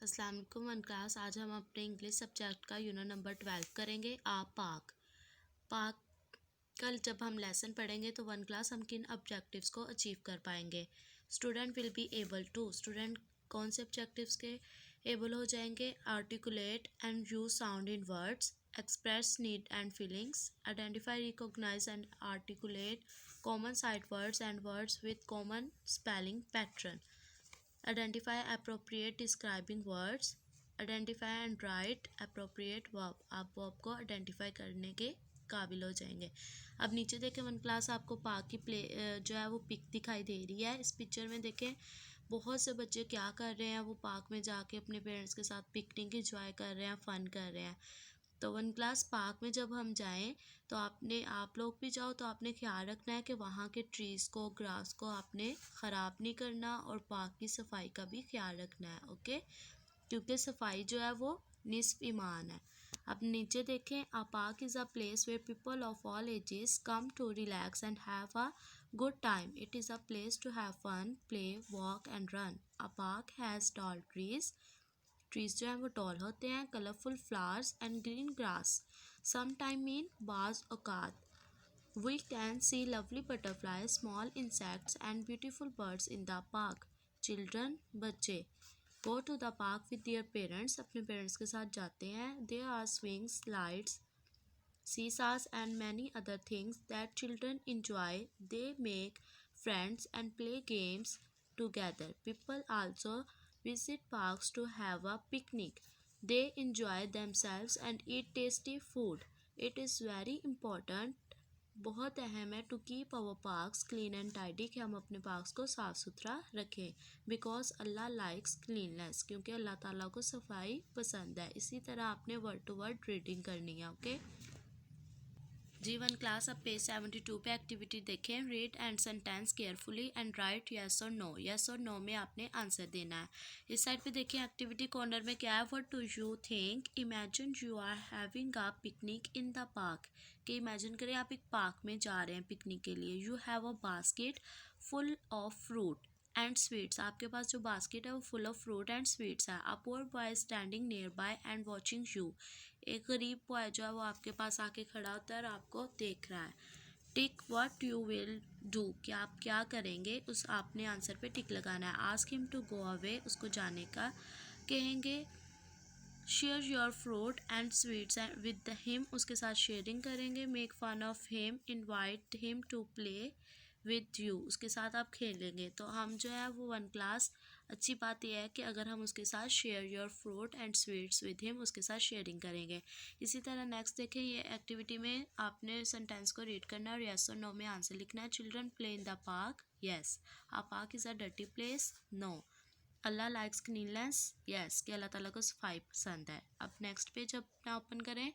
अस्सलाम वालेकुम one class. आज हम अपने इंग्लिश सब्जेक्ट का यूनिट नंबर 12 करेंगे पाक। पाक कल जब हम लेसन पढ़ेंगे तो वन क्लास हम किन ऑब्जेक्टिव्स को अचीव कर पाएंगे। Student will be able to, student कौन से ऑब्जेक्टिव्स के एबल हो जाएंगे? Articulate and use sound in words, express need and feelings, identify recognise and articulate common side words and words with common spelling pattern, identify appropriate describing words, identify and write appropriate verb। आप verb को identify करने के काबिल हो जाएंगे। अब नीचे देखें वन क्लास, आपको पार्क की प्ले जो है वो पिक दिखाई दे रही है। इस पिक्चर में देखें बहुत से बच्चे क्या कर रहे हैं, वो पार्क में जाके अपने पेरेंट्स के साथ पिकनिक इंजॉय कर रहे हैं, फन कर रहे हैं। तो वन क्लास पार्क में जब हम जाएं तो आप लोग भी जाओ तो आपने ख्याल रखना है कि वहाँ के ट्रीज़ को, ग्रास को आपने ख़राब नहीं करना और पार्क की सफाई का भी ख्याल रखना है। ओके, क्योंकि सफाई जो है वो निस्फ ईमान है। अब नीचे देखें, a park is a place where people of all ages come to relax and have a good time. It is a place to have fun, play, walk and run. A park has tall trees, trees जो हैं वो tall होते हैं, colourful flowers and green grass, some time मीन बाज औकात we can see lovely butterfly, small insects and beautiful birds in the park. Children, बच्चे, गो to the park with their parents, अपने पेरेंट्स के साथ जाते हैं। There are swings, slides, seesaws and many other things that children enjoy. They make friends and play games together. People also visit parks to have a picnic. They enjoy themselves and eat tasty food. It is very important, बहुत अहम है, to keep our parks clean and tidy, कि हम अपने parks को साफ़ सुथरा रखें। बिकॉज अल्लाह लाइक्स क्लीननेस, क्योंकि अल्लाह ताला को सफाई पसंद है। इसी तरह आपने वर्ड टू वर्ड रीडिंग करनी है। ओके जी वन क्लास, अब पेज 72 पे एक्टिविटी देखें। Read and sentence carefully and right yes और नो। येस और नो में आपने आंसर देना है। इस साइड पे देखिए एक्टिविटी कॉर्नर में क्या है, what do you think, imagine you are having a picnic in the park. कि इमेजिन करें आप एक पार्क में जा रहे हैं पिकनिक के लिए। You have a basket full of fruit and sweets, आपके पास जो बास्केट है वो full of fruit and sweets है। A poor boy standing nearby and watching you, एक गरीब बॉय जो है वो आपके पास आके खड़ा होता है और आपको देख रहा है। टिक व्हाट यू विल डू, कि आप क्या करेंगे, उस आपने आंसर पे टिक लगाना है। Ask him to go away, उसको जाने का कहेंगे। Share your fruit and sweets with him, उसके साथ शेयरिंग करेंगे। Make fun of him, invite him to play with you, उसके साथ आप खेलेंगे। तो हम जो है वो वन क्लास, अच्छी बात यह है कि अगर हम उसके साथ share your fruit and sweets with him, उसके साथ शेयरिंग करेंगे। इसी तरह नेक्स्ट देखें, ये एक्टिविटी में आपने सेंटेंस को रीड करना है और येस और नो में आंसर लिखना है। Children play in the park, yes. A park is a dirty place, no. Allah likes cleanness, yes, कि अल्लाह ताला को सफाई पसंद है। अब नेक्स्ट पेज अपना ओपन करें।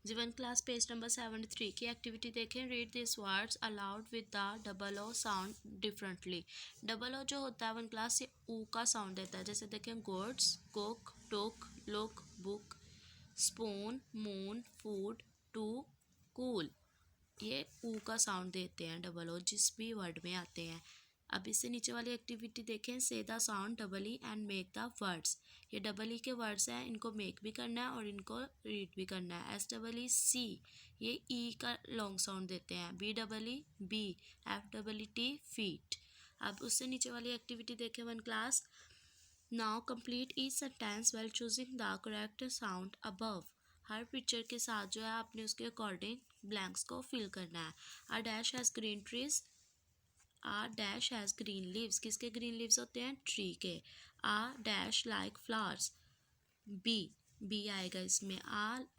जीवन क्लास पेज नंबर 73 की एक्टिविटी देखें। Read this words aloud with the double o sound differently. Double o जो होता है वन क्लास, ये ऊ का साउंड देता है। जैसे देखें, goods, cook, took, look, book, spoon, moon, food, too, cool, ये ऊ का साउंड देते हैं डबल ओ, जिस भी वर्ड में आते हैं। अब इससे नीचे वाली एक्टिविटी देखें। से the sound double E and make the words, ये डबल ई के वर्ड्स हैं, इनको मेक भी करना है और इनको रीड भी करना है। एस डबल ई सी, ये ई का लॉन्ग साउंड देते हैं। B double E bee, F double E T feet. अब उससे नीचे वाली एक्टिविटी देखें one class. Now complete each sentence well choosing the correct sound above. हर पिक्चर के साथ जो है आपने उसके अकॉर्डिंग ब्लैंक्स को फिल करना है। A dash has green trees, a dash has green leaves, किसके ग्रीन लीव्स होते हैं? ट्री के। A dash like flowers, bee, bee आएगा इसमें।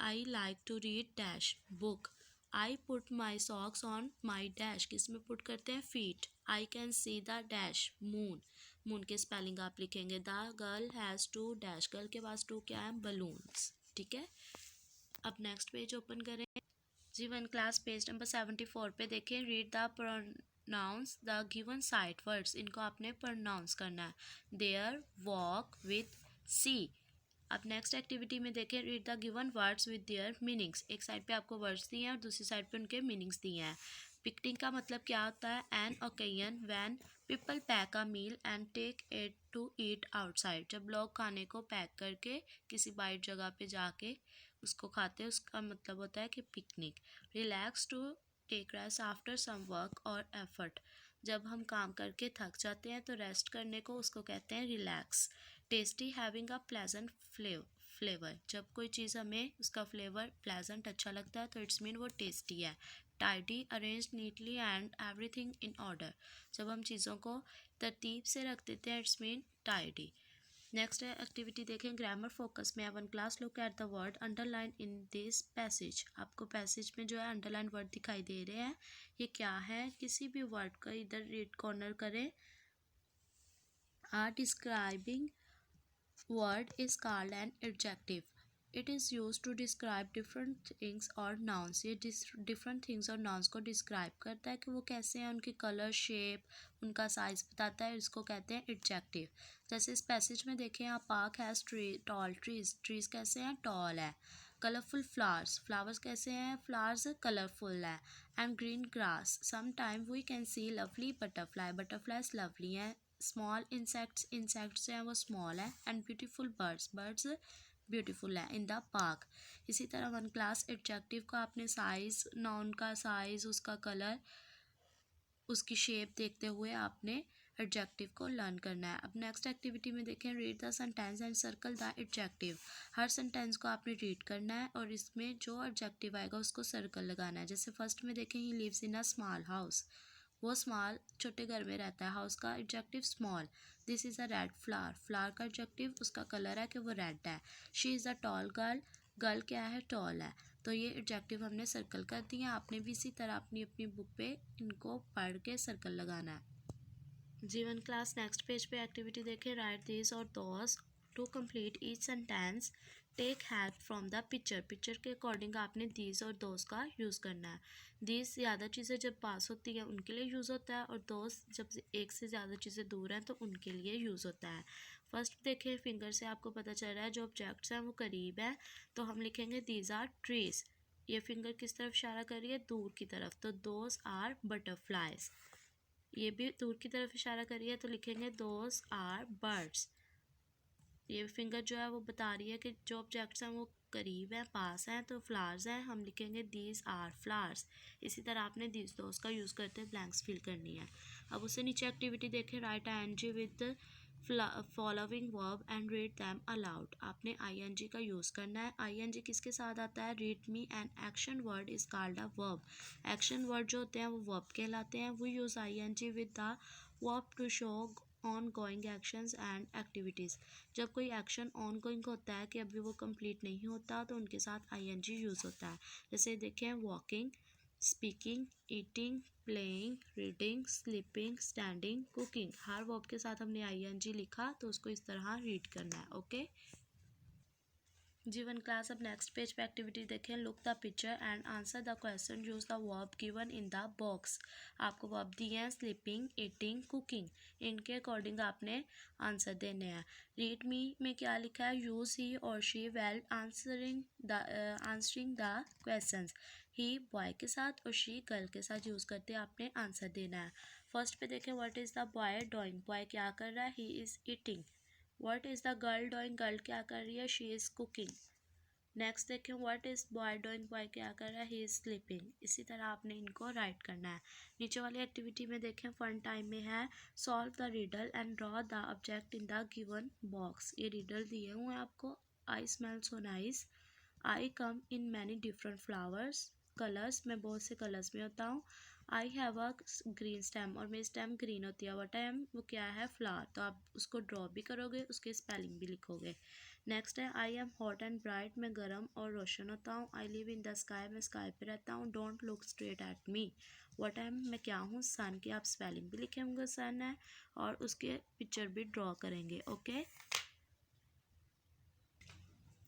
I like to read dash book. I put my socks on my dash, किस में put करते हैं? Feet. I can see the dash moon, moon के स्पेलिंग आप लिखेंगे। The girl has two dash, girl के पास टू क्या है? बलून्स। ठीक है, अब नेक्स्ट पेज ओपन करें। जी वन क्लास पेज नंबर 74 पे देखें। Read the pronounce the given sight words, इनको आपने प्रोनाउंस करना है। देयर, वॉक, विथ, सी। अब नेक्स्ट एक्टिविटी में देखें। Read the given words with their meanings, एक साइड पे आपको वर्ड्स दिए हैं और दूसरी साइड पे उनके मीनिंग्स दिए हैं। पिकनिक का मतलब क्या होता है? An occasion when people pack a meal and take it to eat outside. जब लोग खाने को पैक करके किसी बाइट जगह पे जाके उसको खाते हैं, उसका मतलब होता है कि picnic. Relax to take rest after some work और एफर्ट। जब हम काम करके थक जाते हैं तो रेस्ट करने को उसको कहते हैं relax. Tasty, having a pleasant flavour. जब कोई चीज़ हमें उसका फ्लेवर प्लेजेंट अच्छा लगता है तो इट्स मीन वो टेस्टी है। Tidy, arrange neatly and everything in order. जब हम चीज़ों को तरतीब से रख देते हैं it's mean tidy. Next activity देखें, ग्रामर फोकस में। One class look at the word underline in this passage. आपको पैसेज में जो है अंडरलाइन वर्ड दिखाई दे रहे हैं, ये क्या है? किसी भी वर्ड का इधर रीड कॉर्नर करें। Describing word is called an adjective. It is used to describe different things or nouns. ये different things और nouns को describe करता है कि वो कैसे हैं, उनकी कलर, शेप, उनका साइज बताता है, इसको कहते हैं adjective। जैसे इस पैसेज में देखें आप, park has tall trees। trees कैसे हैं? tall है। कलरफुल फ्लावर्स, फ्लावर्स कैसे हैं? फ्लावर्स कलरफुल है। And green grass, sometime we can see lovely butterfly, butterflies lovely हैं। स्मॉल इंसेक्ट्स, इंसेक्ट्स हैं वो स्मॉल है। And beautiful birds, birds beautiful है इन द पार्क। इसी तरह वन क्लास एडजेक्टिव का आपने साइज, नाउन का साइज, उसका कलर, उसकी शेप देखते हुए आपने एडजेक्टिव को लर्न करना है। अब नेक्स्ट एक्टिविटी में देखें, read the sentence and circle the adjective. Her sentence को आपने रीड करना है और इसमें जो एडजेक्टिव आएगा उसको सर्कल लगाना है। जैसे फर्स्ट में देखें, he lives in a small house. वो स्मॉल छोटे घर में रहता है। हाउस का adjective small. This is a red flower, flower का एडजेक्टिव उसका कलर है कि वो रेड है। She is a tall girl, girl क्या है? टॉल है। तो ये एडजेक्टिव हमने सर्कल कर दिए। आपने भी इसी तरह अपनी अपनी बुक पे इनको पढ़ के सर्कल लगाना है। जीवन क्लास नेक्स्ट पेज पे एक्टिविटी देखें, राइट दिस और those to complete each sentence. Take help from the picture. Picture के अकॉर्डिंग आपने दीज और दोस का यूज़ करना है। दीज ज़्यादा चीज़ें जब पास होती हैं उनके लिए यूज़ होता है, और दोस जब एक से ज़्यादा चीज़ें दूर हैं तो उनके लिए यूज़ होता है। फर्स्ट देखें, फिंगर से आपको पता चल रहा है जो ऑब्जेक्ट्स हैं वो करीब हैं, तो हम लिखेंगे दीज आर ट्रीज। ये फिंगर किस तरफ इशारा कर रही है? दूर की तरफ, तो दोज आर बटरफ्लाइज। ये भी दूर की तरफ इशारा करिए तो लिखेंगे दोज आर बर्ड्स। ये फिंगर जो है वो बता रही है कि जो ऑब्जेक्ट्स हैं वो करीब हैं, पास हैं, तो फ्लावर्स हैं, हम लिखेंगे दीज आर फ्लावर्स। इसी तरह आपने दीज दोज का यूज़ करते ब्लैंक्स फिल करनी है। अब उससे नीचे एक्टिविटी देखें, write I N G with following verb and read them aloud. आपने आईएनजी का यूज़ करना है। आईएनजी किसके साथ आता है? Read me an action word is called a verb. Action word जो होते हैं वो वर्ब कहलाते हैं। We use I N G with the verb to show on going actions and activities. जब कोई एक्शन ऑन गोइंग होता है कि अभी वो कंप्लीट नहीं होता तो उनके साथ आईएनजी यूज़ होता है। जैसे देखें, walking, speaking, eating, playing, reading, sleeping, standing, cooking. हर वर्ब के साथ हमने आईएनजी लिखा तो उसको इस तरह रीड करना है। ओके जीवन क्लास, अब नेक्स्ट पेज पे एक्टिविटी देखें, look the picture and answer the question, use the verb given in the box. आपको वर्ब दिए हैं स्लीपिंग, ईटिंग, कुकिंग, इनके अकॉर्डिंग आपने आंसर देने हैं। रीड मी में क्या लिखा है? यूज ही और she well answering the questions. He boy के साथ और शी गर्ल के साथ यूज़ करते आपने आंसर देना है। फर्स्ट पे देखें, what is the boy doing. Boy क्या कर रहा है? He is eating. What is the girl doing? Girl क्या कर रही है? She is cooking. नेक्स्ट देखें, what is boy doing? Boy क्या कर रहा है? He is sleeping. इसी तरह आपने इनको राइट करना है। नीचे वाली एक्टिविटी में देखें, फन टाइम में है, solve the riddle and draw the object in the given box. ये रिडल दिए हुए हैं आपको। I smell so nice, I come in many different flowers, colours, मैं बहुत से कलर्स में होता हूँ। I have a green stem, और मेरी स्टेम ग्रीन होती है। व्हाट आई एम, वो क्या है? फ्लावर। तो आप उसको ड्रॉ भी करोगे, उसके स्पेलिंग भी लिखोगे। नेक्स्ट है, I am hot and bright, मैं गर्म और रोशन होता हूँ। I live in the sky, मैं स्काई पे रहता हूँ। Don't look straight at me, what I am, मैं क्या हूँ? सन। की आप स्पेलिंग भी लिखेंगे सन है, और उसके पिक्चर भी ड्रॉ करेंगे। ओके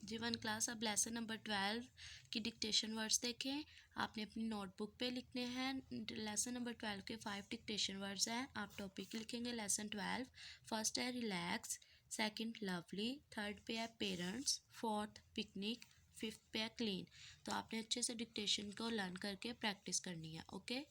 जीवन क्लास, अब लेसन नंबर 12 की डिक्टेशन वर्ड्स देखें। आपने अपनी नोटबुक पे लिखने हैं। लेसन नंबर 12 के 5 डिक्टेशन वर्ड्स हैं। आप टॉपिक लिखेंगे लेसन 12। फर्स्ट है रिलैक्स, सेकंड लवली, थर्ड पे है पेरेंट्स, फोर्थ पिकनिक, फिफ्थ पे है क्लीन। तो आपने अच्छे से डिक्टेशन को लर्न करके प्रैक्टिस करनी है। ओके